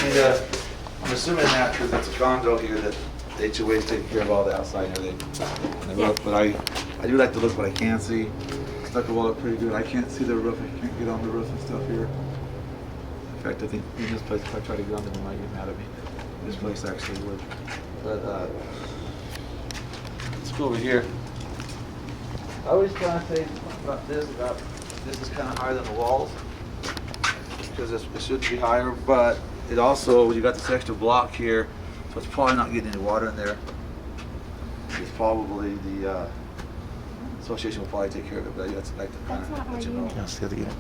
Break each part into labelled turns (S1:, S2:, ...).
S1: I'm assuming that because it's a condo here that the HOA is taking care of all the outside and everything. And the roof, but I do like to look what I can see. Stuck the wall up pretty good. I can't see the roof. I can't get on the roof and stuff here. In fact, I think in this place, if I try to get on there, they might get mad at me. This place actually would. But let's go over here. I always kind of say about this is kind of higher than the walls because it should be higher, but it also, you got this extra block here, so it's probably not getting any water in there. It's probably the association will probably take care of it, but that's like to kind of let you know.
S2: Yeah, see the unit.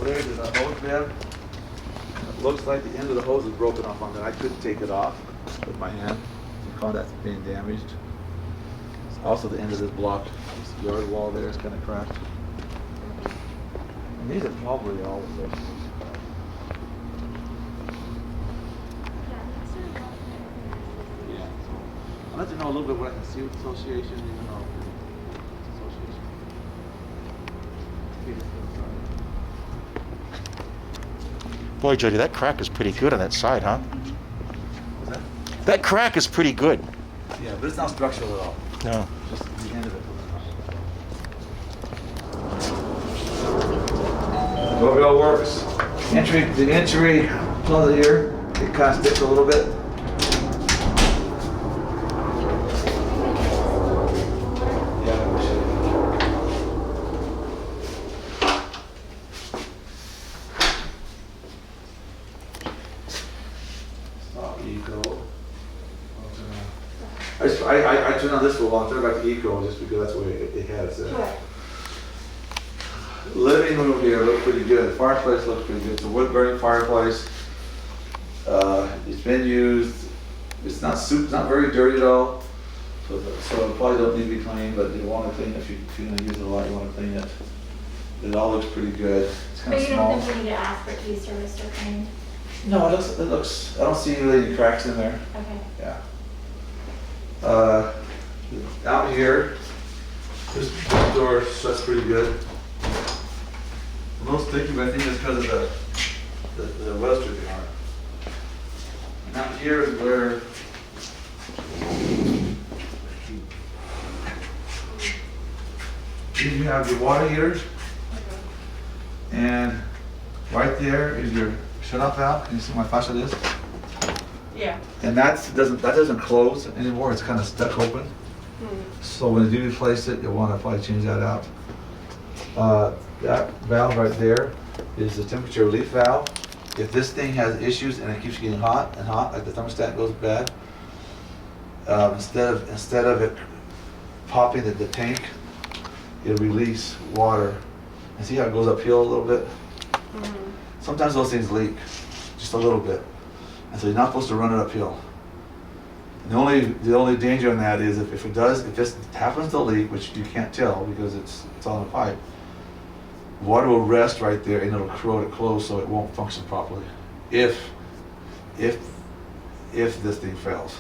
S1: There's a hose bib. It looks like the end of the hose is broken off on there. I couldn't take it off with my hand. The contact's being damaged. Also, the end of this block, this yard wall there is kind of cracked. And these are probably all of them. Yeah. I'll let you know a little bit what I can see with the association, even though
S2: Boy, Jody, that crack is pretty good on that side, huh?
S1: What's that?
S2: That crack is pretty good.
S1: Yeah, but it's not structural at all.
S2: No.
S1: Just the end of it. Well, it all works. The entry closet here, it kind of sticks a little bit. Yeah, I wish Stop eco. I turned on this for a while, turned back to eco just because that's the way it had it set.
S3: Sure.
S1: Living room here looks pretty good. The fireplace looks pretty good. It's a wood burning fireplace. It's been used. It's not very dirty at all. So it probably don't need to be cleaned, but you want to clean it if you're going to use it a lot. You want to clean it. It all looks pretty good. It's kind
S3: But
S1: of
S3: you
S1: small.
S3: don't think we need to ask for key service or clean?
S1: No, it looks. I don't see really any cracks in there.
S3: Okay.
S1: Yeah. Out here, this door shuts pretty good. A little sticky, but I think it's because of the weather stripping on it. And out here is where you have your water heaters, and right there is your shut-off valve. Can you see my faucet is?
S3: Yeah.
S1: And that doesn't close anymore. It's kind of stuck open. So when you do replace it, you'll want to probably change that out. That valve right there is the temperature relief valve. If this thing has issues and it keeps getting hot and hot, like the thermostat goes bad, instead of it popping the tank, it'll release water. And see how it goes uphill a little bit? Sometimes those things leak, just a little bit. And so you're not supposed to run it uphill. And the only danger in that is if this happens to leak, which you can't tell because it's on the pipe, water will rest right there and it'll corrode it closed so it won't function properly. If this thing fails.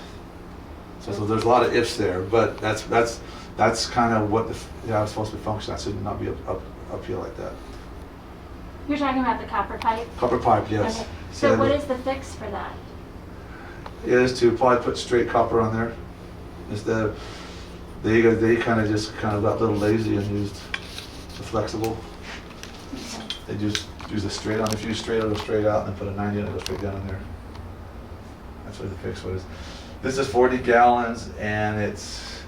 S1: So there's a lot of ifs there, but that's kind of what it's supposed to function. That should not be uphill like that.
S3: You're talking about the copper pipe?
S1: Copper pipe, yes.
S3: Okay. So what is the fix for that?
S1: It is to probably put straight copper on there instead of they kind of got a little lazy and used the flexible. They just use a straight on. If you use straight, it'll go straight out, and then put a 90 in, it'll go straight down in there. That's what the fix was. This is 40 gallons, and it's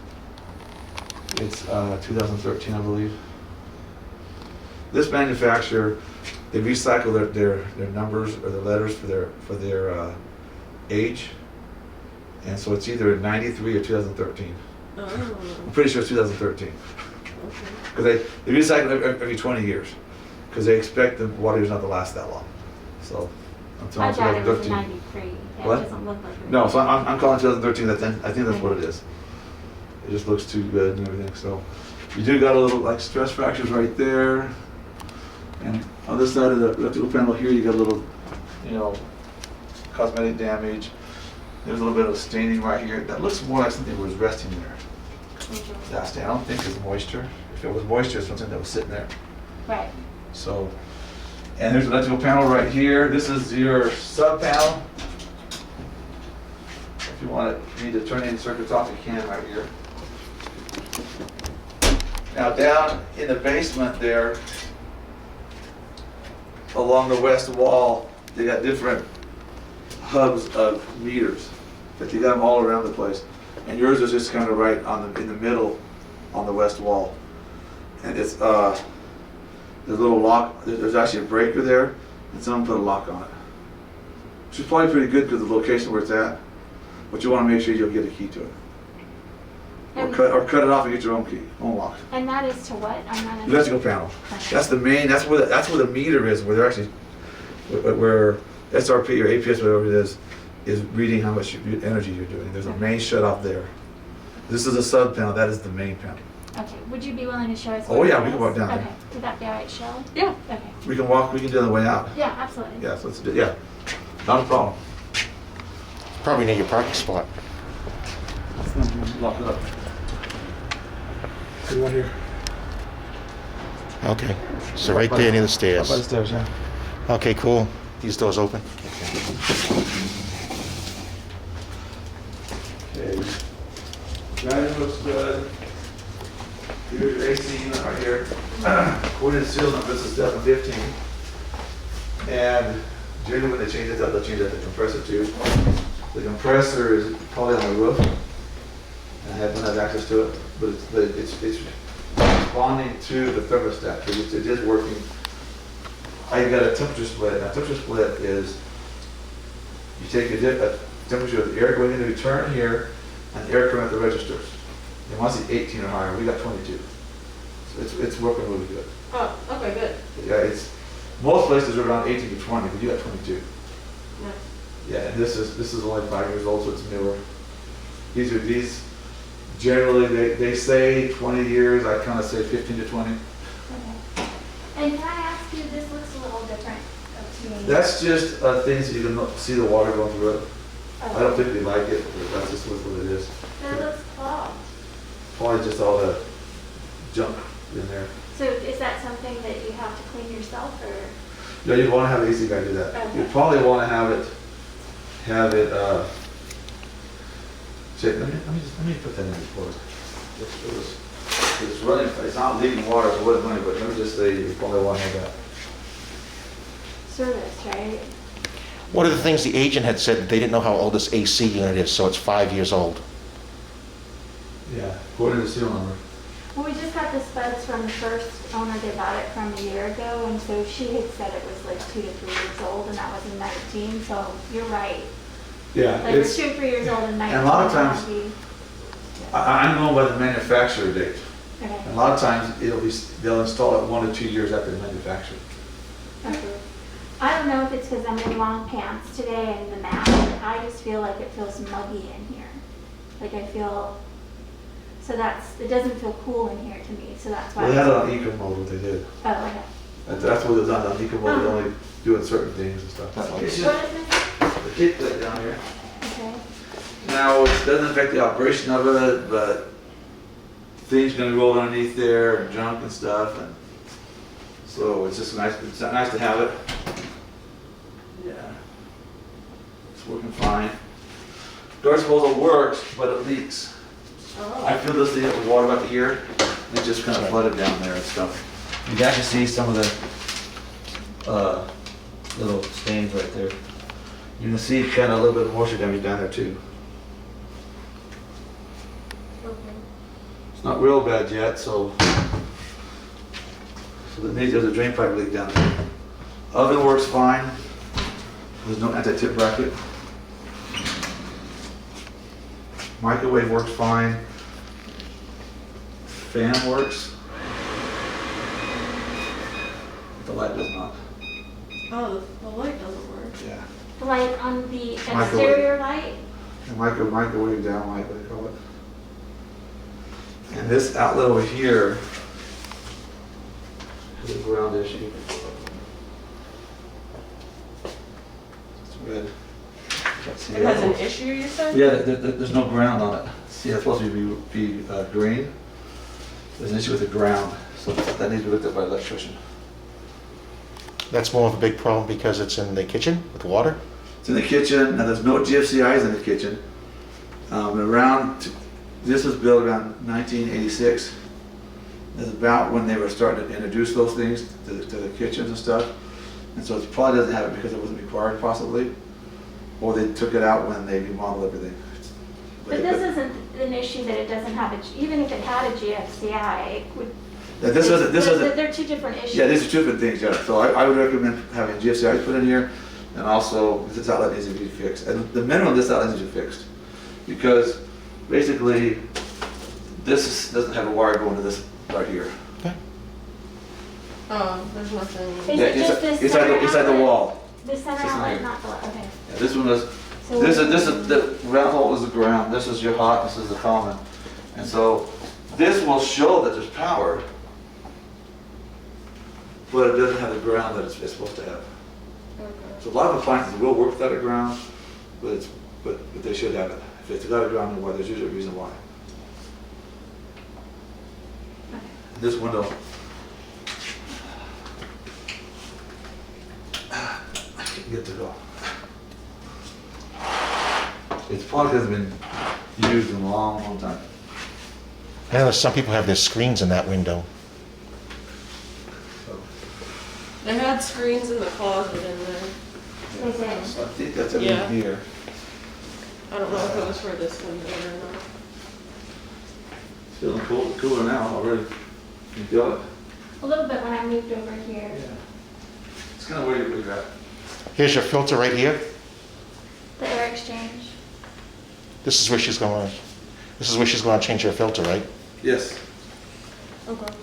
S1: 2013, I believe. This manufacturer, they recycle their numbers or their letters for their age, and so it's either 93 or 2013.
S4: Oh.
S1: I'm pretty sure it's 2013 because they recycle every 20 years because they expect the water is not to last that long. So until
S3: I thought it was a
S1: 2013.
S3: 93. Yeah,
S1: What?
S3: It doesn't look like it.
S1: No, so I'm calling 2013. I think that's what it is. It just looks too good and everything. So you do got a little like stress fractures right there, and on this side of the electrical panel here, you got a little, cosmetic damage. There's a little bit of staining right here. That looks more like something was resting there. That's down. I don't think it's moisture. If it was moisture, it's something that was sitting there.
S3: Right.
S1: So, and there's an electrical panel right here. This is your sub panel. If you want it, you need to turn any circuits off, you can right here. Now down in the basement there, along the west wall, they got different hubs of meters, but you got them all around the place. And yours is just kind of right in the middle on the west wall. And it's, there's a little lock, there's actually a breaker there, and someone put a lock on it. Which is probably pretty good because of the location where it's at, but you want to make sure you'll get a key to it. Or cut it off and get your own key, own lock.
S3: And that is to what? I'm not.
S1: Electrical panel.
S3: Okay.
S1: That's the main. That's where the meter is. Where they're actually, where SRP or APS, whatever it is reading how much energy you're doing. There's a main shut off there. This is a sub panel. That is the main panel.
S3: Okay. Would you be willing to show us?
S1: Oh
S3: what
S1: yeah,
S3: it
S1: we can
S3: is?
S1: walk down
S3: Okay.
S1: there.
S3: Would that be all right, Cheryl?
S4: Yeah.
S3: Okay.
S1: We can walk. We can do it on the way out.
S3: Yeah, absolutely.
S1: Yeah. So let's do. Yeah. Not a problem.
S2: Probably near your parking spot.
S1: Lock it up. See one here.
S2: Okay, so right there near the stairs.
S1: Up by the stairs, yeah.
S2: Okay, cool. These doors open?
S1: Okay. Driving looks good. Here's your AC unit right here. According to seal number, this is 715. And generally when they change it, they'll change out the compressor too. The compressor is probably on the roof. And I don't have access to it, but it's responding to the thermostat. It is working. I got a temperature split. Now, temperature split is you take a temperature of the air going into return here and the air coming at the registers. You want to see 18 or higher. We got 22. So it's working really good.
S4: Oh, okay, good.
S1: Yeah, most places are around 18 to 20, but you got 22.
S4: Nice.
S1: Yeah, and this is only 5 years old, so it's newer. These generally they say 20 years. I kind of say 15 to 20.
S3: Okay. And can I ask you, this looks a little different to me.
S1: That's just things that you can see the water going through it.
S3: Okay.
S1: I don't typically like it, but that's just what it is.
S3: But it looks clogged.
S1: Probably just all the junk in there.
S3: So is that something that you have to clean yourself, or?
S1: Yeah, you'd want to have an AC guy do that.
S3: Okay.
S1: You'd probably want to have it. Check. Let me put that in before. It's running. It's not leaking water, so what it's running. But let me just say, you probably want to have that.
S3: Service, right?
S2: One of the things the agent had said, that they didn't know how old this AC unit is, so it's 5 years old.
S1: Yeah. According to the serial number.
S3: Well, we just got the spuds from the first owner they bought it from a year ago, and so she had said it was like 2 to 3 years old, and that was in 19, so you're right.
S1: Yeah.
S3: Like it's 2 or 3 years old in 19.
S1: And a lot of times-
S3: that'd be-
S1: I'm going by the manufacturer date.
S3: Okay.
S1: And a lot of times they'll install it 1 to 2 years after the manufacture.
S3: Okay. I don't know if it's because I'm in long pants today and the mask, but I just feel like it feels muggy in here. Like I feel, so it doesn't feel cool in here to me, so that's why.
S1: Well, they had it on eco mode, what they did.
S3: Oh, okay.
S1: That's what it was on eco mode, they're only doing certain things and stuff.
S3: What is this?
S1: The kit plate down here.
S3: Okay.
S1: Now, it doesn't affect the operation of it, but things gonna roll underneath there and junk and stuff, and so it's just nice. It's nice to have it. Yeah, it's working fine. Door disposal works, but it leaks. I
S4: Oh.
S1: feel this thing with water about here, it just kind of flooded down there and stuff. You can actually see some of the little stains right there. You can see kind of a little bit of moisture damage down there too.
S4: Okay.
S1: It's not real bad yet, so there's a drain pipe leak down there. Oven works fine. There's no anti-tip bracket. Microwave works fine. Fan works. The light does not.
S4: Oh, the light doesn't work.
S1: Yeah.
S3: The light on the
S1: Microwave.
S3: exterior light?
S1: The microwave down light, what do they call it? And this outlet over here is a ground issue. It's red. Can't see
S4: It has an
S1: that.
S4: issue, you said?
S1: Yeah, there's no ground on it. See, it's supposed to be green. There's an issue with the ground, so that needs to be looked at by an electrician.
S2: That's more of a big problem because it's in the kitchen with water?
S1: It's in the kitchen, and there's no GFCIs in the kitchen. This was built around 1986. That's about when they were starting to introduce those things to the kitchens and stuff. And so it probably doesn't have it because it wasn't required possibly. Or they took it out when they remodeled everything.
S3: But this isn't an issue that it doesn't have, even if it had a GFCI, it would.
S1: This isn't.
S3: They're two different issues.
S1: Yeah, these are two different things, yeah. So I would recommend having GFCIs put in here, and also this outlet needs to be fixed. And the minimum this outlet needs to be fixed. Because basically, doesn't have a wire going to this right here.
S4: Oh, there's nothing.
S3: Is
S1: Yeah,
S3: it just this
S1: inside
S3: center
S1: the
S3: outlet?
S1: wall.
S3: This center
S1: It's just
S3: outlet,
S1: here.
S3: not the, okay.
S1: Yeah, this one is,
S3: So
S1: this is, the round hole is the ground, this is your hot, this is the common. And so, this will show that there's power, but it doesn't have the ground that it's supposed to have.
S4: Okay.
S1: So a lot of appliances will work without a ground, but they should have it. If it's got a ground, then why, there's usually a reason why.
S3: Okay.
S1: This window, I can't get to go. It's probably hasn't been used in a long, long time.
S2: I know some people have their screens in that window.
S1: So,
S4: They had screens in the closet in there.
S3: Is it?
S1: so I think that's
S4: Yeah.
S1: everything here.
S4: I don't know if it was for this window or not.
S1: It's feeling cooler now already. You feel it?
S3: A little bit when I moved over here.
S1: Yeah. It's kind of where you're at.
S2: Here's your filter right here.
S3: The air exchange.
S2: This is where she's going to change her filter, right?
S1: Yes.
S4: Okay.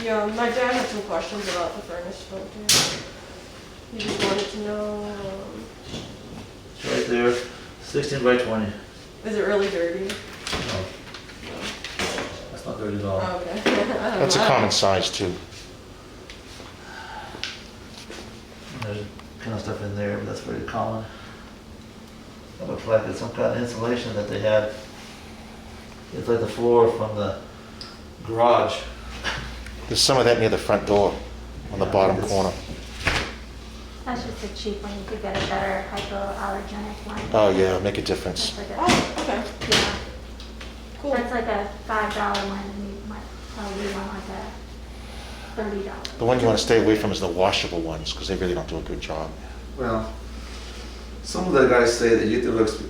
S4: Yeah, my dad had some questions about the furnace filter. He just wanted to know,
S1: It's right there, 16 by 20.
S4: is it really dirty?
S1: No, that's not dirty at all.
S4: Oh, okay. I don't
S2: That's a
S4: know.
S2: common size too.
S1: There's kind of stuff in there, but that's very common. It looks like it's some kind of insulation that they had. It's like the floor from the garage.
S2: There's some of that near the front door on the
S1: Yeah,
S2: bottom
S1: it's-
S2: corner.
S3: That's just a cheap one. You could get a better hypoallergenic one.
S2: Oh yeah, make a difference.
S3: That's like a,
S4: Oh, okay,
S3: yeah.
S4: cool.
S3: That's like a $5 one, and you might probably want like a $30.
S2: The one you want to stay away from is the washable ones because they really don't do a good job.
S1: Well, some of the guys say that the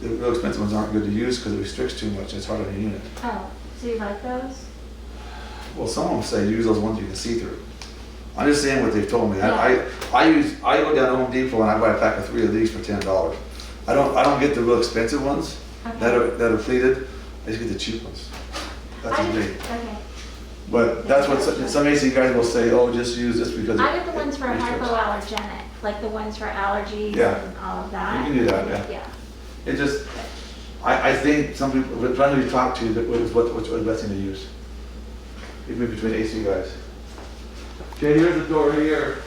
S1: real expensive ones aren't good to use because it restricts too much. It's hard on your unit.
S3: Oh, so you like those?
S1: Well, some of them say use those ones you can see through. I'm just saying what they've told me.
S3: Yeah.
S1: I go down to Home Depot and I buy a pack of 3 of these for $10. I don't get the real expensive ones that are pleated. I just get the cheap ones. That's
S3: I
S1: me.
S3: just, okay.
S1: But that's what some AC guys will say. Oh, just use this because
S3: I get the ones for
S1: restricts.
S3: hypoallergenic, like the ones for allergies
S1: Yeah.
S3: and all of that.
S1: You can do that, yeah.
S3: Yeah.
S1: It just, I think some people, depending on who you talk to, that was what's the best thing to use. Even between AC guys. Okay, here's the door here.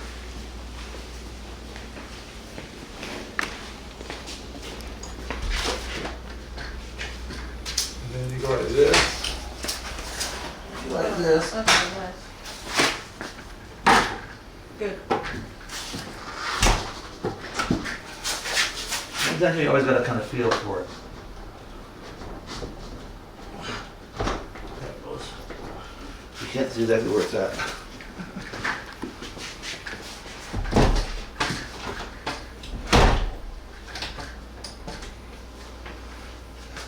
S1: And then you go like this. Like this.
S4: Okay, nice. Good.
S1: Sometimes you always got to kind of feel for it. There it goes. You can't see exactly where it's at.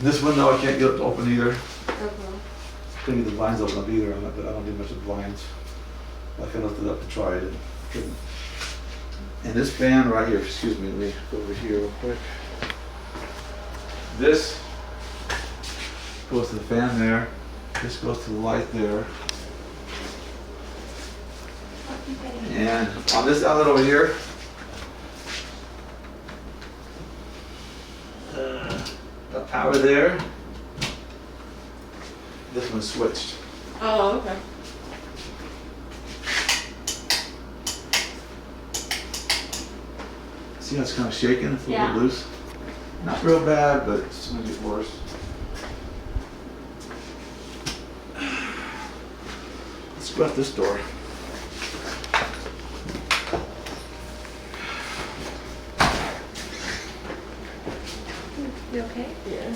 S1: This window I can't get it to open either.
S4: Okay.
S1: Couldn't get the blinds open up either. I don't do much with blinds. I kind of lifted it up to try it and couldn't. And this fan right here, excuse me, let me go over here real quick. This goes to the fan there. This goes to the light there. And on this outlet over here, got power there. This one's switched.
S4: Oh, okay.
S1: See See how it's kind of shaking, it's a little
S3: Yeah.
S1: bit loose. Not real bad, but it's gonna get worse. Let's go out this door.
S3: You okay?
S4: Yeah.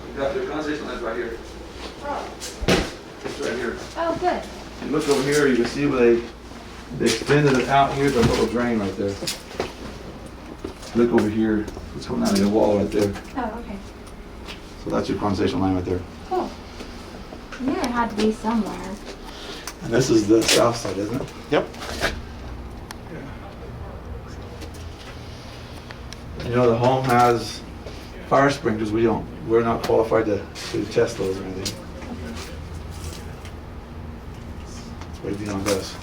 S1: You got your condensation lines right here.
S4: Oh.
S1: It's right here.
S3: Oh, good.
S1: You look over here, you can see where they extended it out here, the little drain right there. Look over here, it's coming out of the wall right there.
S3: Oh, okay.
S1: So that's your condensation line right there.
S3: Cool. I knew it had to be somewhere.
S1: And this is the south side, isn't it?
S2: Yep.
S1: You know, the home has fire sprinklers, we're not qualified to test those or anything. That's what Dion does.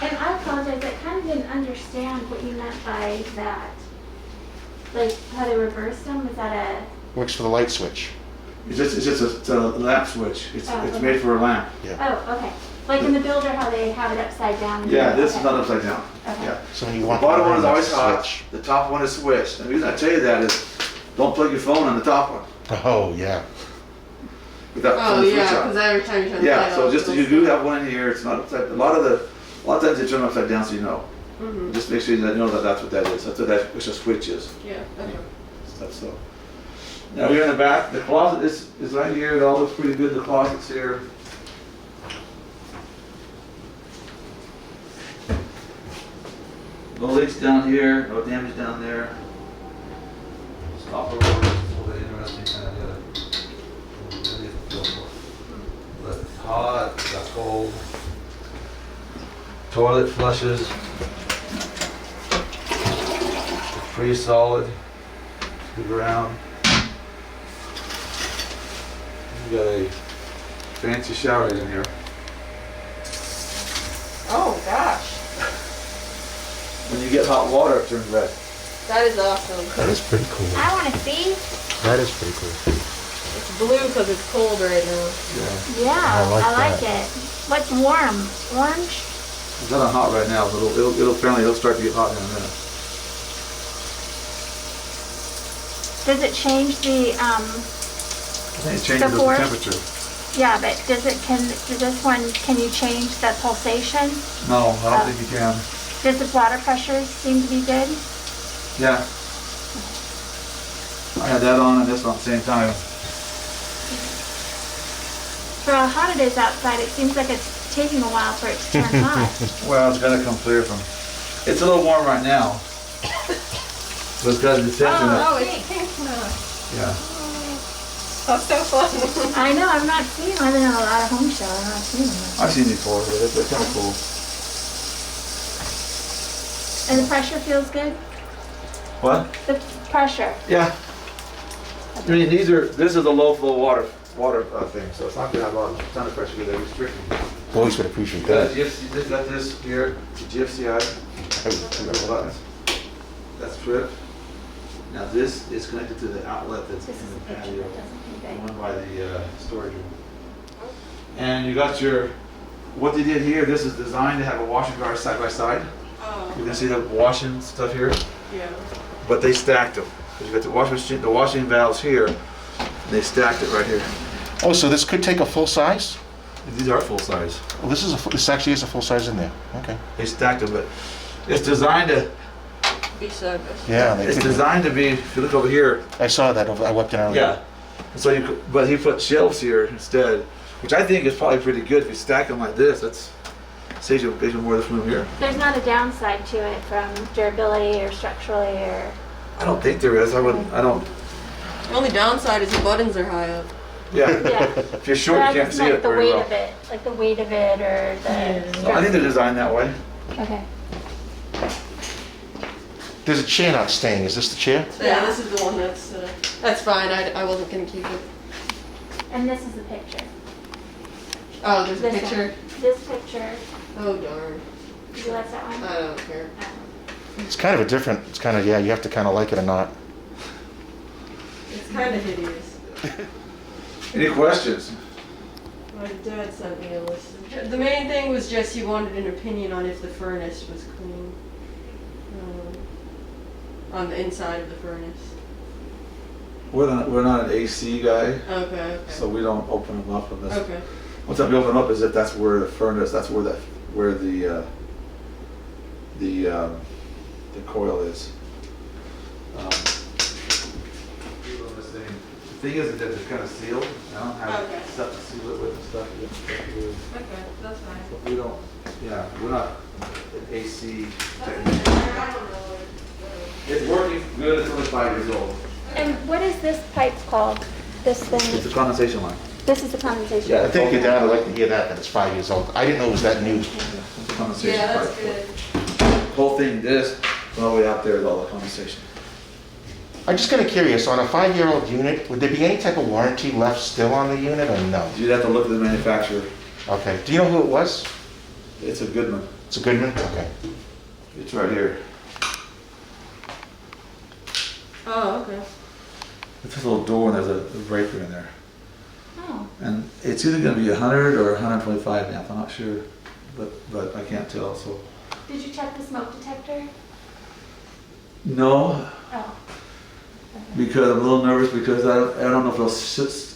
S3: And I apologize, I kind of didn't understand what you meant by that. Like how they reversed them, was that
S2: Works for the light switch.
S1: It's just a lamp switch. It's
S3: okay.
S1: made for a lamp.
S3: oh, okay. Like in the builder, how they have it upside down?
S1: Yeah, this is
S3: Okay.
S1: not upside down.
S3: Okay.
S1: Yeah.
S2: So when you
S1: The
S2: want
S1: bottom one is always
S2: switch.
S1: hot, the top one is switched. And the reason I tell you that is, don't plug your phone on the top one
S2: Oh, yeah.
S1: without
S4: Oh,
S1: turning the switch
S4: yeah,
S1: on.
S4: because every time you turn the
S1: Yeah,
S4: light
S1: so
S4: off,
S1: just,
S4: it'll
S1: you do
S4: stop.
S1: have one in here, it's not upside, a lot of times they turn upside down so you know.
S4: Mhm.
S1: Just make sure you know that that's what that is. That's what that extra switch is.
S4: Yeah, okay.
S1: Stuff so. Now here in the back, the closet is right here. It all looks pretty good. The closet's here. No leaks down here, no damage down there. Stop over, it's a little bit interesting kind of but it's hot, it's got cold. Toilet flushes. Pretty solid. The ground. You got a fancy shower in here.
S4: Oh, gosh.
S1: When you get hot water, it turns red.
S4: That is awesome.
S2: That is pretty cool.
S3: I want to see.
S2: That is pretty cool.
S4: It's blue because it's cold right now.
S1: Yeah.
S3: Yeah,
S2: I like
S3: it. What's warm? Orange?
S1: It's not on hot right now, but it'll start to get hot in a minute.
S3: Does it change the,
S1: I think it changes the
S3: force?
S1: temperature.
S3: yeah, but does this one, can you change the pulsation?
S1: No, I don't think you can.
S3: Does the water pressure seem to be good?
S1: Yeah. I had that on and this on at the same time.
S3: For how hot it is outside, it seems like it's taking a while for it to turn hot.
S1: Well, it's gotta come clear from. It's a little warm right now. But it's got the temperature.
S4: Oh, it's pink now.
S1: Yeah.
S4: That's so fun.
S3: I know, I'm not seeing, I've been in a lot of home shows, I'm not seeing them.
S1: I've seen these before, but they're kind of cool.
S3: And the pressure feels good?
S1: What?
S3: The pressure.
S1: Yeah. I mean, this is a low flow water thing, so it's not gonna have a ton of pressure, they're restricting.
S2: Boys would appreciate
S1: Got
S2: that.
S1: got this here, it's a GFCI. Buttons. That's trip. Now this is connected to the outlet that's
S3: This is
S1: in
S3: a
S1: the
S3: picture,
S1: patio,
S3: it doesn't
S1: the
S3: convey.
S1: one by the storage room. And you got what they did here, this is designed to have a washer guard side by side.
S4: Oh,
S1: You can see the washing stuff here,
S4: yeah.
S1: but they stacked them. You got the washing machine, the washing valves here, and they stacked it right here.
S2: Oh, so this could take a full size?
S1: These are full size.
S2: Well, this actually is a full size in there. Okay.
S1: They stacked them, but it's designed to,
S4: Beside this.
S2: Yeah, they
S1: it's
S2: could.
S1: designed to be, if you look over here,
S2: I saw that. I walked in earlier.
S1: yeah. And so but he put shelves here instead, which I think is probably pretty good. If you stack them like this, that's saves you more of this room here.
S3: There's not a downside to it from durability or structurally or,
S1: I don't think there is. I don't.
S4: The only downside is the buttons are high up.
S1: Yeah.
S3: yeah.
S1: If you're short,
S3: But I
S1: you can't
S3: just
S1: see
S3: meant
S1: it
S3: the
S1: very
S3: weight
S1: well.
S3: of it, like the weight of it or the
S1: No, I think they're designed that way.
S3: Okay.
S2: There's a chair not staying. Is this the chair?
S4: Yeah, this is the one that's fine. I wasn't gonna keep it.
S3: And this is the picture.
S4: Oh, there's a
S3: This
S4: picture.
S3: one. This picture.
S4: Oh darn.
S3: Do you like that one?
S4: I don't care.
S2: It's kind of a different, it's kind of, yeah, you have to kind of like it or not.
S4: It's kind of hideous.
S1: Any questions?
S4: My dad sent me a list. The main thing was just he wanted an opinion on if the furnace was clean. On the inside of the furnace.
S1: We're not an AC guy,
S4: Okay.
S1: so we don't open them up unless.
S4: Okay.
S1: Once we open them up, is if that's where the furnace, that's where the coil is. The thing is that it's kind of sealed. I don't have
S4: Okay.
S1: stuff to seal it with and stuff.
S4: Okay, that's fine.
S1: We don't, yeah, we're not an AC technician.
S4: I don't know.
S1: It's working good, it's only 5 years old.
S3: And what is this pipe called? This
S1: It's a
S3: thing?
S1: condensation line.
S3: This is the condensation.
S1: Yeah.
S2: I think your dad would like to hear that it's 5 years old. I didn't know it was that new.
S1: It's a condensation
S4: Yeah,
S1: pipe.
S4: that's good.
S1: Whole thing, this, all the way out there is all the condensation.
S2: I'm just kind of curious, on a 5-year-old unit, would there be any type of warranty left still on the unit or no?
S1: You'd have to look at the manufacturer.
S2: Okay, do you know who it was?
S1: It's a good one.
S2: It's a Goodman? Okay.
S1: It's right here.
S4: Oh, okay.
S1: It's this little door and there's a breaker in there.
S3: Oh,
S1: And it's either gonna be 100 or 125 amp, I'm not sure, but I can't tell, so.
S3: did you check the smoke detector?
S1: No,
S3: Oh.
S1: because I'm a little nervous because I don't know if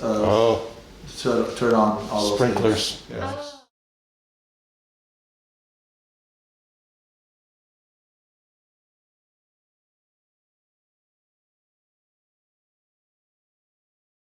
S1: it'll
S2: Oh,
S1: turn on all those things.
S2: sprinklers.
S1: Yeah.
S3: Oh.